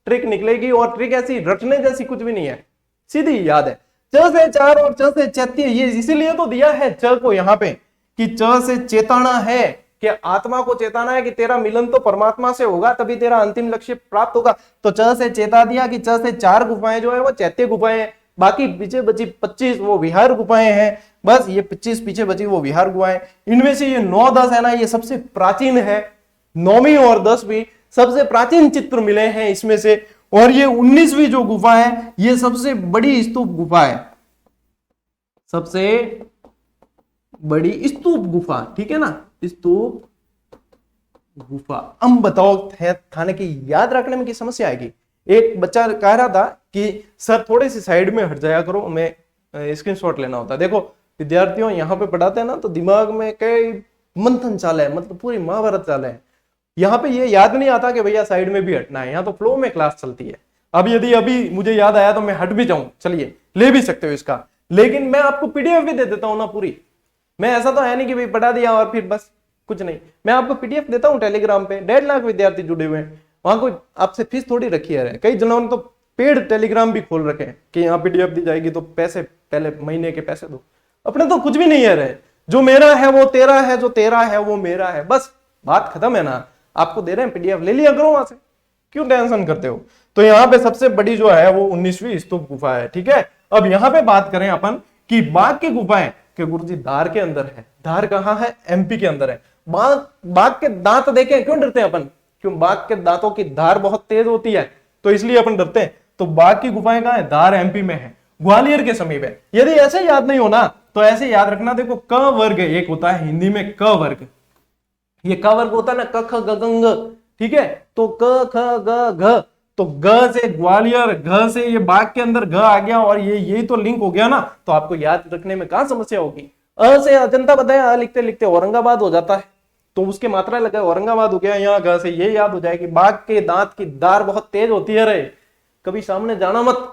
ट्रिक निकलेगी और ट्रिक ऐसी रटने जैसी कुछ भी नहीं है, सीधी याद है। च से चार और च से चैत्य, ये इसीलिए तो दिया है च को यहाँ पे कि च से चेताना है, कि आत्मा को चेताना है कि तेरा मिलन तो परमात्मा से होगा, तभी तेरा अंतिम लक्ष्य प्राप्त होगा। तो च से चेता दिया कि च से 4 गुफाएं जो है वो चैत्य गुफाएं हैं, बाकी पीछे बची 25 वो विहार गुफाएं हैं। बस ये 25 पीछे बची वो विहार गुफाएं। इनमें से ये 9-10 है ना, ये सबसे प्राचीन है। 9वीं और 10वीं सबसे प्राचीन चित्र मिले हैं इसमें से। और ये 19वीं जो गुफा है ये सबसे बड़ी स्तूप गुफा है, सबसे बड़ी स्तूप गुफा, ठीक है ना, स्तूप गुफा। अब बताओ थाने की याद रखने में की समस्या आएगी। एक बच्चा कह रहा था कि सर थोड़े से साइड में हट जाया करो, मैं स्क्रीनशॉट लेना होता है। देखो विद्यार्थियों यहाँ पे पढ़ाते हैं ना, तो दिमाग में कई मंथन चाल है, मतलब पूरी महाभारत चाल है। यहाँ पे ये याद नहीं आता कि भैया साइड में भी हटना है, यहाँ तो फ्लो में क्लास चलती है। अब यदि अभी मुझे याद आया तो मैं हट भी जाऊं, चलिए ले भी सकते हो इसका, लेकिन मैं आपको पीडीएफ भी दे देता हूं ना पूरी। मैं ऐसा तो है नहीं कि भाई पढ़ा दिया और फिर बस कुछ नहीं, मैं आपको पीडीएफ देता हूं टेलीग्राम पे। 1.5 लाख विद्यार्थी जुड़े हुए हैं, वहां कोई आपसे फीस थोड़ी रखी है। कई जनों ने तो पेड टेलीग्राम भी खोल रखे हैं कि यहाँ पीडीएफ दी जाएगी तो पैसे, पहले महीने के पैसे दो। अपने तो कुछ भी नहीं है रहे, जो मेरा है वो तेरा है, जो तेरा है वो मेरा है, बस बात खत्म है ना। आपको दे रहे हैं पीडीएफ, ले लिया करो वहां से, क्यों टेंशन करते हो। तो यहाँ पे सबसे बड़ी जो है वो 19वीं स्तूप गुफा है, ठीक है। अब यहाँ पे बात करें अपन कि बाघ की गुफाएं, कि गुरुजी धार के अंदर है। धार कहाँ है? एमपी के अंदर है। बाघ के दांत देखे क्यों डरते हैं अपन? क्यों? बाघ के दांतों की धार बहुत तेज होती है, तो इसलिए अपन डरते हैं। तो बाघ की गुफाएं कहाँ है? धार एमपी में है, ग्वालियर के समीप है। यदि ऐसे याद नहीं होना तो ऐसे याद रखना, देखो क वर्ग एक होता है हिंदी में, क वर्ग, ये क वर्ग होता है ना, क ख ग ग घ, ठीक है। तो क ख ग घ, तो ग से ग्वालियर, घ से ये बाघ के अंदर घ आ गया और ये तो लिंक हो गया ना, तो आपको याद रखने में कहां समस्या होगी। अ से अजंता बताया, लिखते लिखते औरंगाबाद हो जाता है, तो उसके मात्रा लगा औरंगाबाद हो गया। यहाँ घ से ये याद हो जाएगी, बाघ के दांत की धार बहुत तेज होती है रे, कभी सामने जाना मत,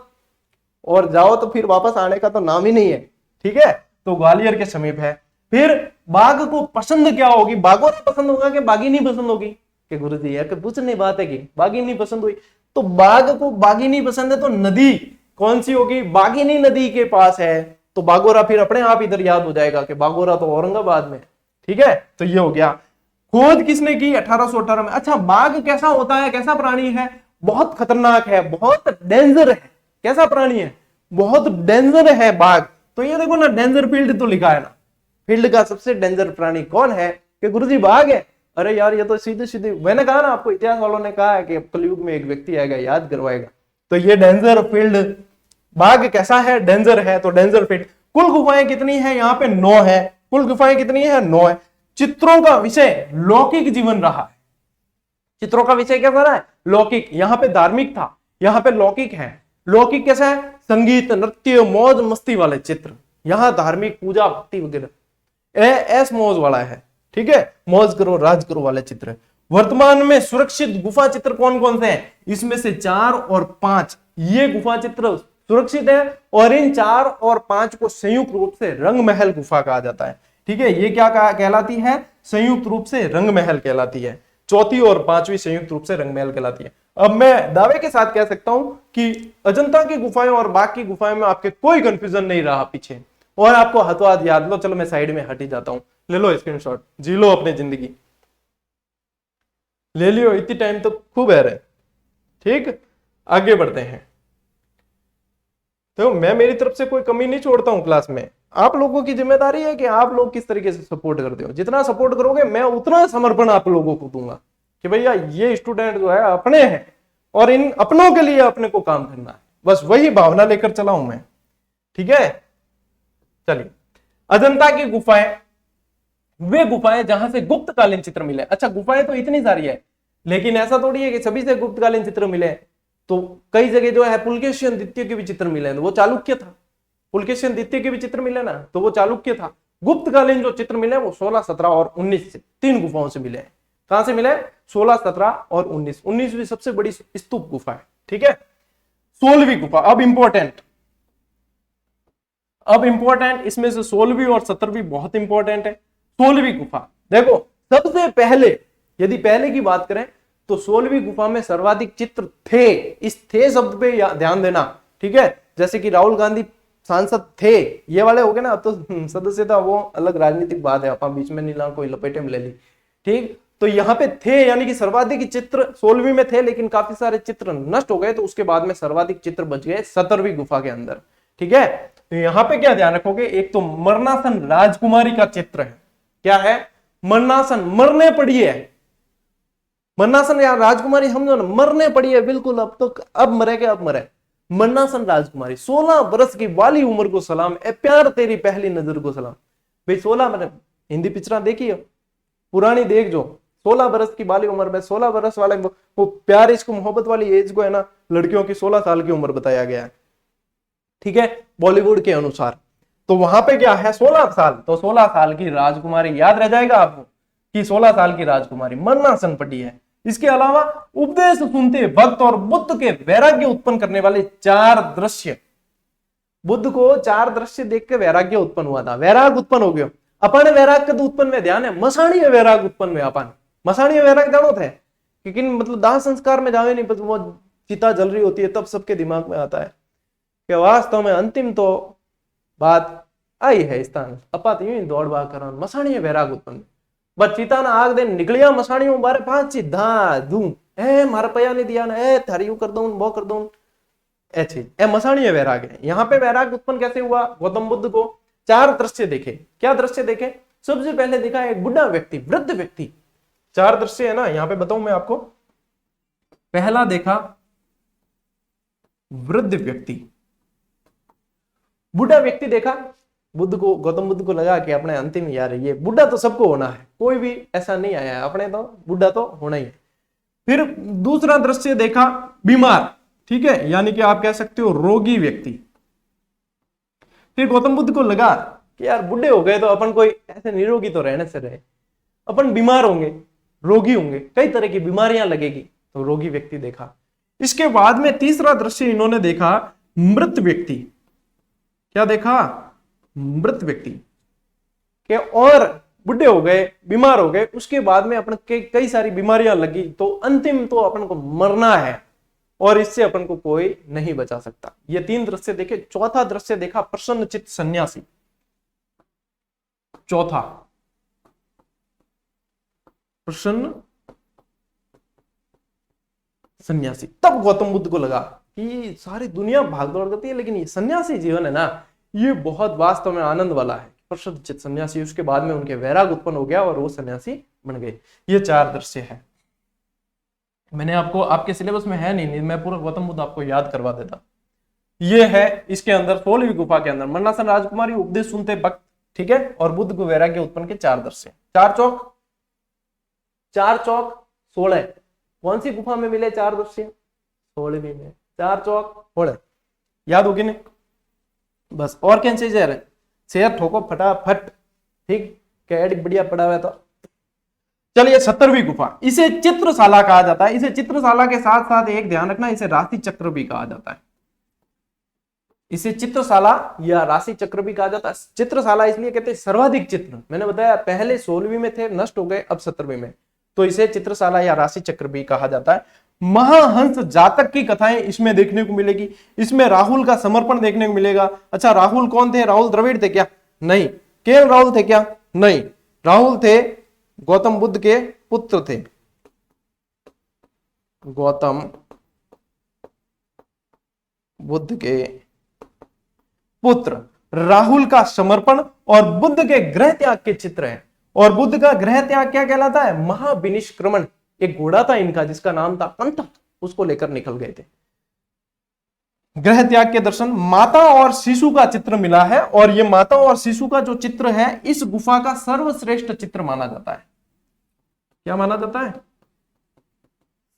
और जाओ तो फिर वापस आने का तो नाम ही नहीं है, ठीक है। तो ग्वालियर के समीप है। फिर बाघ को पसंद क्या होगी? बाघों ने पसंद होगा कि बागी नहीं पसंद होगी? कि गुरुजी यार पूछने बात है कि बागी नहीं पसंद हुई, तो बाघ को बागी नहीं पसंद है तो नदी कौन सी होगी? बागिनी नदी के पास है, तो बागोरा फिर अपने आप इधर याद हो जाएगा कि बागोरा तो औरंगाबाद में, ठीक है, तो ये हो गया। खोज किसने की? 1818 में। अच्छा, बाघ कैसा होता है, कैसा प्राणी है? बहुत खतरनाक है, बहुत डेंजर है। कैसा प्राणी है? बहुत डेंजर है बाघ। तो ये देखो ना, डेंजर फील्ड तो लिखा है ना, फील्ड का सबसे डेंजर प्राणी कौन है? कि गुरुजी बाघ है। अरे यार, ये तो सीधे सीधे मैंने कहा ना आपको, इतिहास वालों ने कहा है कि कलयुग में एक व्यक्ति आएगा याद करवाएगा। तो ये डेंजर फील्ड, बाघ कैसा है? डेंजर है, तो डेंजर फील्ड। कुल गुफाएं कितनी है? यहाँ पे 9 है। कुल गुफाएं कितनी है? 9 है। चित्रों का विषय लौकिक जीवन रहा है। चित्रों का विषय क्या रहा है? लौकिक। यहाँ पे धार्मिक था, यहाँ पे लौकिक है। लौकिक कैसा है? संगीत, नृत्य, मौज मस्ती वाले चित्र। यहाँ धार्मिक, पूजा भक्ति वगैरह ऐस मौज वाला है। ठीक है, मौज करो राज करो वाले चित्र। वर्तमान में सुरक्षित गुफा चित्र कौन कौन से हैं? इसमें से 4 और 5 ये गुफा चित्र सुरक्षित है, और इन 4 और 5 को संयुक्त रूप से रंग महल गुफा कहा जाता है। ठीक है, ये क्या कहलाती है? संयुक्त रूप से रंग महल कहलाती है। चौथी और 5वीं संयुक्त रूप से रंग महल कहलाती है। अब मैं दावे के साथ कह सकता हूं कि अजंता की गुफाएं और बाघ की गुफाएं में आपके कोई कंफ्यूजन नहीं रहा पीछे, और आपको हाथों याद लो। चलो मैं साइड में हट ही जाता हूं, ले लो स्क्रीनशॉट, जी लो अपनी जिंदगी, ले लियो, इतनी टाइम तो खूब है रहे। ठीक, आगे बढ़ते हैं। तो मैं मेरी तरफ से कोई कमी नहीं छोड़ता हूं क्लास में। आप लोगों की जिम्मेदारी है कि आप लोग किस तरीके से सपोर्ट करते हो। जितना सपोर्ट करोगे मैं उतना समर्पण आप लोगों को दूंगा कि भैया ये स्टूडेंट जो है अपने हैं, और इन अपनों के लिए अपने को काम करना है। बस वही भावना लेकर चला हूं मैं। ठीक है, चलिए। अजंता की गुफाएं वे गुफाएं जहां से गुप्तकालीन चित्र मिले। अच्छा, गुफाएं तो इतनी सारी है, लेकिन ऐसा थोड़ी है कि सभी से गुप्तकालीन चित्र मिले। तो कई जगह जो है पुलकेशियन द्वितीय के भी चित्र मिले, वो चालुक्य था। पुलकेशियन द्वितीय के भी चित्र मिले ना, तो वो चालुक्य था। गुप्तकालीन जो चित्र मिले वो 16, 17 और 19 से 3 गुफाओं से मिले। कहां से मिले? 16, 17 और 19। 19वीं सबसे बड़ी स्तूप गुफा है। ठीक है, 16वीं गुफा अब इंपॉर्टेंट, इसमें से 16वीं और 17वीं बहुत इंपॉर्टेंट है। 16वीं गुफा देखो, सबसे पहले यदि पहले की बात करें तो 16वीं गुफा में सर्वाधिक चित्र थे। इस थे शब्द पे ध्यान देना। ठीक है, जैसे कि राहुल गांधी सांसद थे, ये वाले हो गए ना। अब तो सदस्यता वो अलग राजनीतिक बात है, अपन बीच में नहीं ला, कोई लपेटे में ले ली। ठीक, तो यहाँ पे थे यानी कि सर्वाधिक चित्र 16वीं में थे, लेकिन काफी सारे चित्र नष्ट हो गए, तो उसके बाद में सर्वाधिक चित्र बच गए 17वीं गुफा के अंदर। ठीक है, तो यहाँ पे क्या ध्यान रखोगे? एक तो मरणासन राजकुमारी का चित्र है। क्या है? मरणासन, मरने पड़ी है। मरणासन या राजकुमारी समझो ना, मरने पड़ी है बिल्कुल। अब तो अब मरे के अब मरे। मरणासन राजकुमारी, 16 बरस की वाली उम्र को सलाम, ए प्यार तेरी पहली नजर को सलाम। भाई 16 मैंने हिंदी पिक्चर देखी है, पुरानी देख, जो 16 बरस की वाली उम्र में 16 बरस वाले वो प्यार, इसको मोहब्बत वाली एज को है ना, लड़कियों की 16 साल की उम्र बताया गया है। ठीक है, बॉलीवुड के अनुसार। तो वहां पे क्या है? 16 साल। तो 16 साल की राजकुमारी याद रह जाएगा आपको कि 16 साल की राजकुमारी मरणासन पड़ी है। इसके अलावा उपदेश सुनते भक्त और बुद्ध के वैराग्य उत्पन्न करने वाले 4 दृश्य, बुद्ध को 4 दृश्य देख के वैराग्य उत्पन्न हुआ था। वैराग उत्पन्न हो गया। अपन वैराग के तो उत्पन्न में ध्यान है, मसाणीय वैराग उत्पन्न में अपन। मसाणीय वैराग जानो थे, लेकिन मतलब दाह संस्कार में जावे नहीं, पर वो चिता जल रही होती है तब सबके दिमाग में आता है कि वास्तव में अंतिम तो बात आई है स्थान अपात यूं ही दौड़ भाग कर मसाणीय वैराग उत्पन्न। बस चिता ना आग दे निकलिया मसाणियों बारे 5 धा धू ए मारा पया ने दिया ना, ए थारी यूं कर दूं वो कर दूं, ऐसे ए मसाणीय वैराग है। यहाँ पे वैराग उत्पन्न कैसे हुआ? गौतम बुद्ध को 4 दृश्य देखे। क्या दृश्य देखे? सबसे पहले देखा एक बुढ़ा व्यक्ति, वृद्ध व्यक्ति। 4 दृश्य है ना, यहाँ पे बताऊं मैं आपको। पहला देखा वृद्ध व्यक्ति, बुढ़ा व्यक्ति देखा। बुद्ध को, गौतम बुद्ध को लगा कि अपने अंतिम यार ये बुढ़ा तो सबको होना है, कोई भी ऐसा नहीं आया है, अपने तो बुढ़ा तो होना ही है। फिर दूसरा दृश्य देखा बीमार, ठीक है, यानी कि आप कह सकते हो रोगी व्यक्ति। फिर गौतम बुद्ध को लगा कि यार बुढ़े हो गए तो अपन कोई ऐसे निरोगी तो रहने से रहे, अपन बीमार होंगे, रोगी होंगे, कई तरह की बीमारियां लगेगी, तो रोगी व्यक्ति देखा। इसके बाद में तीसरा दृश्य इन्होंने देखा मृत व्यक्ति। क्या देखा? मृत व्यक्ति के, और बुढ़े हो गए, बीमार हो गए, उसके बाद में अपन के कई सारी बीमारियां लगी, तो अंतिम तो अपन को मरना है और इससे अपन को कोई नहीं बचा सकता। ये 3 दृश्य देखे। चौथा दृश्य देखा प्रसन्नचित्त सन्यासी। चौथा प्रसन्न सन्यासी। तब गौतम बुद्ध को लगा कि सारी दुनिया भागदौड़ करती है, लेकिन ये सन्यासी जीवन है ना, ये बहुत वास्तव में आनंद वाला है। प्रसन्न चित्त सन्यासी, उसके बाद में उनके वैराग उत्पन्न हो गया और वो सन्यासी बन गए। ये 4 दृश्य है। मैंने आपको, आपके सिलेबस में है नहीं, मैं पूरा गौतम बुद्ध आपको याद करवा देता। ये है इसके अंदर 16वीं गुफा के अंदर मन्नासन राजकुमारी उपदेश सुनते वक्त, ठीक है, और बुद्ध को वैराग्य उत्पन्न के 4 दृश्य। 4 चौक 16। कौन सी गुफा में मिले 4 दृश्य? 16वीं में। 4 चौक 16 याद होगी नहीं? बस और क्या चीजें शेयर ठोको फटाफट, ठीक, कैड बढ़िया पड़ा हुआ। तो चलिए 17वीं गुफा, इसे चित्रशाला कहा जाता है। इसे चित्रशाला के साथ साथ एक ध्यान रखना, इसे राशि चक्र भी कहा जाता है। इसे चित्रशाला या राशि चक्र भी कहा जाता है। चित्रशाला इसलिए कहते हैं सर्वाधिक चित्र, मैंने बताया पहले 16वीं में थे, नष्ट हो गए, अब 17वीं में, तो इसे चित्रशाला या राशि चक्र भी कहा जाता है। महाहंस जातक की कथाएं इसमें देखने को मिलेगी। इसमें राहुल का समर्पण देखने को मिलेगा। अच्छा, राहुल कौन थे? राहुल द्रविड़ थे क्या? नहीं। केवल राहुल थे क्या? नहीं। राहुल थे गौतम बुद्ध के पुत्र थे। गौतम बुद्ध के पुत्र। राहुल का समर्पण और बुद्ध के गृह त्याग के चित्र है। और बुद्ध का गृह त्याग क्या कहलाता है? महाविनिष्क्रमण। एक घोड़ा था इनका जिसका नाम था पंथ, उसको लेकर निकल गए थे। गृह त्याग के दर्शन। माता और शिशु का चित्र मिला है, और ये माता और शिशु का जो चित्र है इस गुफा का सर्वश्रेष्ठ चित्र माना जाता है। क्या माना जाता है?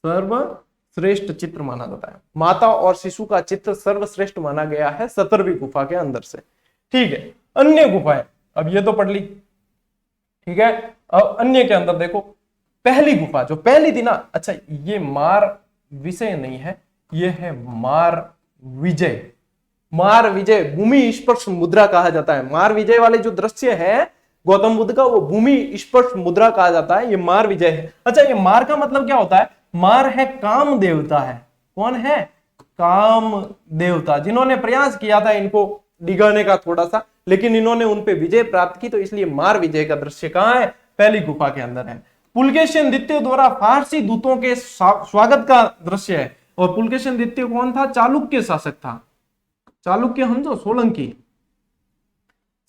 सर्वश्रेष्ठ चित्र माना जाता है। माता और शिशु का चित्र सर्वश्रेष्ठ माना गया है 17वीं गुफा के अंदर से। ठीक है, अन्य गुफाएं अब ये तो पढ़ ली, ठीक है। अब अन्य के अंदर देखो, पहली गुफा जो पहली थी ना, अच्छा ये मार विषय नहीं है, ये है मार विजय। मार विजय भूमि स्पर्श मुद्रा कहा जाता है। मार विजय वाले जो दृश्य है गौतम बुद्ध का, वो भूमि स्पर्श मुद्रा कहा जाता है, ये मार विजय है। अच्छा, ये मार का मतलब क्या होता है? मार है काम देवता है। कौन है? काम देवता, जिन्होंने प्रयास किया था इनको डिगाने का थोड़ा सा, लेकिन इन्होंने उन पे विजय प्राप्त की, तो इसलिए मार विजय का दृश्य कहां है? पहली गुफा के अंदर है। पुलकेशिन द्वितीय द्वारा फारसी दूतों के स्वागत का दृश्य है। और पुलकेशिन द्वितीय कौन था? चालुक्य शासक था। चालुक्य हम जो सोलंकी।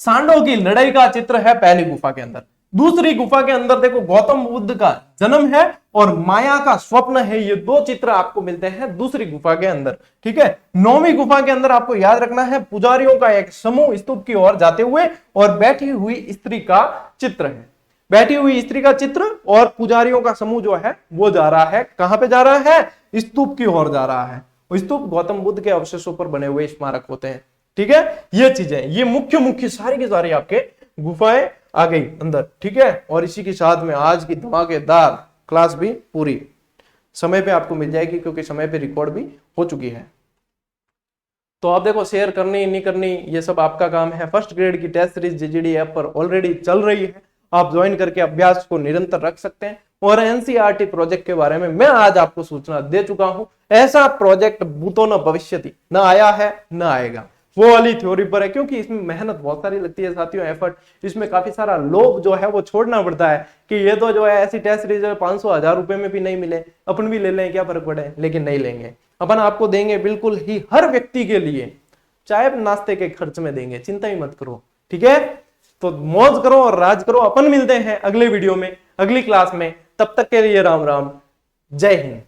सांडों की लड़ाई का चित्र है पहली गुफा के अंदर। दूसरी गुफा के अंदर देखो, गौतम बुद्ध का जन्म है और माया का स्वप्न है। ये 2 चित्र आपको मिलते हैं दूसरी गुफा के अंदर, ठीक है। 9वीं गुफा के अंदर आपको याद रखना है, पुजारियों का एक समूह स्तूप की ओर जाते हुए और बैठी हुई स्त्री का चित्र है। बैठी हुई स्त्री का चित्र और पुजारियों का समूह जो है वो जा रहा है, कहां पे जा रहा है? स्तूप की ओर जा रहा है। स्तूप गौतम बुद्ध के अवशेषों पर बने हुए स्मारक होते हैं, ठीक है। ये चीजें, ये मुख्य सारी की सारी आपके गुफाएं आ गई अंदर, ठीक है। और इसी के साथ में आज की धमाकेदार क्लास भी पूरी समय पे आपको मिल जाएगी, क्योंकि समय पे रिकॉर्ड भी हो चुकी है। तो आप देखो, शेयर करनी नहीं करनी ये सब आपका काम है। फर्स्ट ग्रेड की टेस्ट सीरीज जीजीडी ऐप पर ऑलरेडी चल रही है, आप ज्वाइन करके अभ्यास को निरंतर रख सकते हैं। और एनसीईआरटी प्रोजेक्ट के बारे में मैं आज आपको सूचना दे चुका हूं। ऐसा प्रोजेक्ट भूतो न भविष्यति, न आया है न आएगा, वो वाली थ्योरी पर है, क्योंकि इसमें मेहनत बहुत सारी लगती है साथियों, एफर्ट। इसमें काफी सारा लोग जो है वो छोड़ना पड़ता है कि ये तो जो है ऐसी टेस्ट सीरीज 500-1000 रुपए में भी नहीं मिले, अपन भी ले लें, क्या फर्क पड़े, लेकिन नहीं लेंगे। अपन आपको देंगे बिल्कुल ही हर व्यक्ति के लिए, चाहे नाश्ते के खर्च में देंगे, चिंता ही मत करो, ठीक है। तो मौज करो और राज करो। अपन मिलते हैं अगले वीडियो में, अगली क्लास में। तब तक के लिए राम राम, जय हिंद।